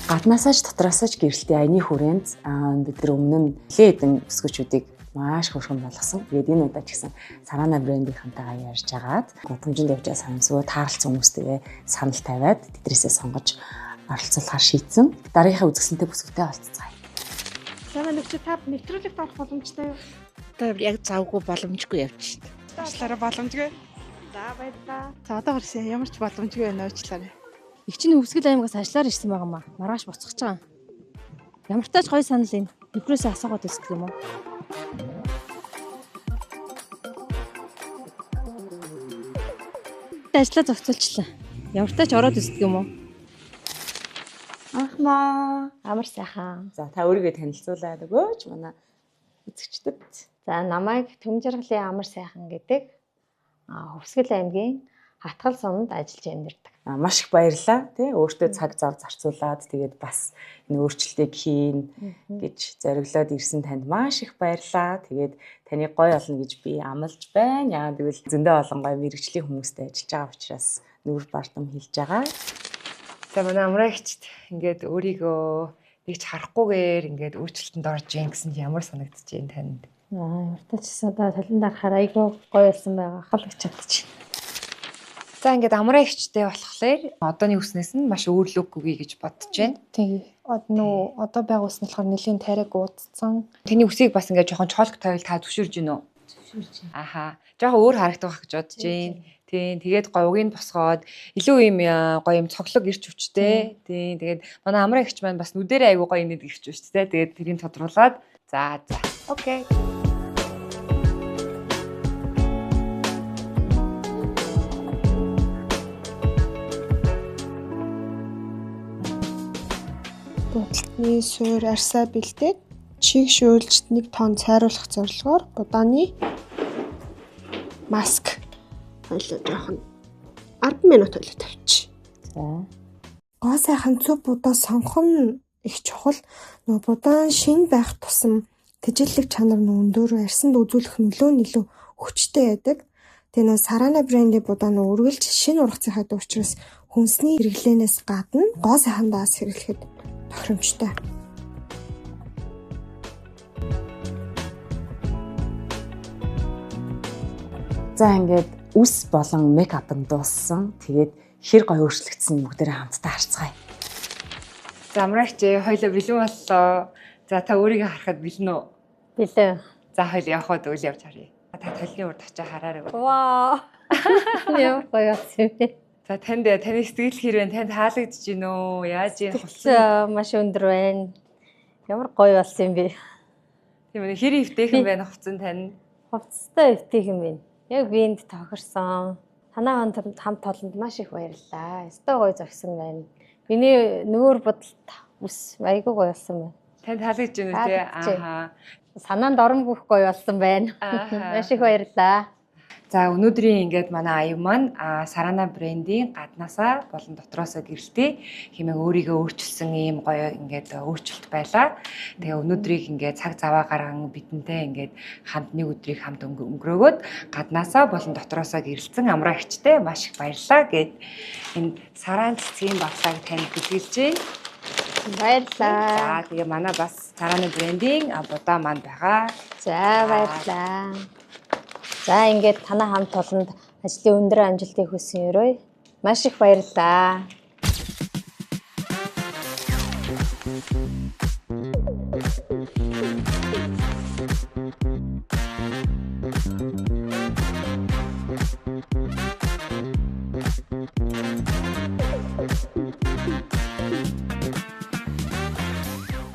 Гаднаасаач дотроосаач гэрэлтийн аяны хүрээнд бид нар өмнө нь нэлээд хэдэн өсгөчүүдийг маш хөрхөн болгосон. Тэгээд энэ удаа ч гэсэн Sarana брэндийнхантайгаа ярьж агаад гудамжинд явж байгаа санамсгүй таарлцсан хүмүүстэйгээ санал тавиад тэдрээсээ сонгож оролцуулахаар шийдсэн. Дараагийнхаа үзэсгэлэнтэй бүсгүйтэй олцгаая. Sarana нөхцөл тав нэвтрүүлэгт орох боломжтой юу? Одоо яг завгүй боломжгүй явчихна. Уучлаарай боломжгүй. За баярлалаа. За одоо гэрсээ ямар ч боломжгүй байна уучлаарай. Их чинь Өвсгөл аймагаас ажиллаар ирсэн байгаа маа. Маргааш буцах гэж байгаа. Ямар тач гоё санал энэ. Нөхрөөсөө асуугаад үзэх юм уу? Ажлаа зохицуулчлаа. Ямар тач ороод үздэг юм уу? Ахмаа, амар сайхан. За та өөрийгөө танилцуулаад өгөөч манай үзэгчдэд. За намайг Төмжиргалын амар сайхан гэдэг Өвсгөл аймгийн Хатгал суманд ажиллаж амьдардаг. Маш их баярлалаа тий өөртөө цаг зав зарцуулаад тэгээд бас энэ өөрчлөлтийг хийн гэж зориглоод ирсэн танд маш их баярлалаа. Тэгээд таны гоё олно гэж би амлаж байна. Яагаад гэвэл зөндөө олон гоё мэрэгжлийн хүмүүстэй ажиллаж байгаа учраас нүүр бардам хэлж байгаа. За манай амрагчд ингээд өөрийгөө нэг ч харахгүйгээр ингээд өөрчлөлтөнд орж ийн гэсэн ямар санагдаж байна танд? Ямар ч гэсэн одоо талендаар хараагүй гоё болсон байгаа халагч чадчих. За ингээд амрагчтай болохоор одооний үснээс нь маш өөр лүг үгүй гэж бодож байна. Тий. Одоо байгаа үс нь болохоор нэлийн тайраг уудсан. Таны үсийг бас ингээд жоохон чолк тавил та зөвшөөрж гинөө. Зөвшөөрж. Аха. Жоохон өөр харагдах гэж бодож байна. Тийм. Тэгээд гоё угийг босгоод илүү юм гоё юм цоглог ирч хүчтэй. Тийм. Тэгээд манай амрагч маань бас нүдэрээ аягүй гоё нэд ирч хүчтэй. Тэгээд тэрийг тодруулаад за. Окей. Будалтны суур арсаа бэлдээд чиг шүүлжт 1 тонн цайруулах зорилгоор будааны маск хоёлоо жоохон 10 минут хоёлоо тавьчих. За. Гоо сайхан цөв будаа сонгох нь их чухал. Нөө будаан шин байх тусам тэжээллэг чанар нь өндөр, арсанд үзүүлэх нөлөө нь илүү хүчтэй байдаг. Тэгээ нөө Sarana брендийн будаа нөө үргэлж шин ургацын хад учраас хүнсний хэрэглэнээс гадна гоо сайхандаас хэрэглэхэд тохиромжтой. За ингээд үс болон мейкап нь дууссан. Тэгээд хэр гоё өөрчлөгдсөн бүгдээрээ хамтдаа харцгаая. За амрагч хоёлоо бэлэн боллоо. За та өөрийгөө харахад бэлэн үү? Бэлэн. За хоёул явхад үйл явж харъя. Та толны урд очиж хараарай. Вау. Ямар гоё болсон юм. За таны сэтгэл хэр вэ? Танд таалагдж гин үү? Яаж юм болсон? Маш өндөр байна. Ямар гоё болсон юм бэ? Тийм үү? Хэр өвтэйхэн байна хувцсан тань? Хувцастай өвтэйхэн байна. Яг биэнд тохирсон. Танаа хамт олонд маш их баярлалаа. Өстой гоё зогсон байна. Миний нүүр бодолт ус айгүй гоё болсон байна. Танд таалагдж гин үү те? Ааха. Санаанд оромгүйх гоё болсон байна. Маш их баярлалаа. За өнөөдрийн ингээд манай аюу маань Sarana брендийн гаднаасаа болон дотроосоо гэрэлтээ хэмээн өөрийгөө өөрчилсөн ийм гоё ингээд өөрчлөлт байлаа. Тэгээ өнөөдрийг ингээд цаг заваа гарган бидэнтэй ингээд хамт нэг өдрийг хамт өнгөрөөгөөд гаднаасаа болон дотроосоо гэрэлтсэн амрагчтай маш их баярлалаа гэд энэ Sarana цэцгийн баглааг танд бүтгэж байна. Баярлалаа. За тэгээ манай бас Sarana брендийн будаа маань байгаа. За баярлалаа. За ингээд танаа хамт олонд ажлын өндөр амжилтыг хүсэн өрөө. Маш их баярлалаа.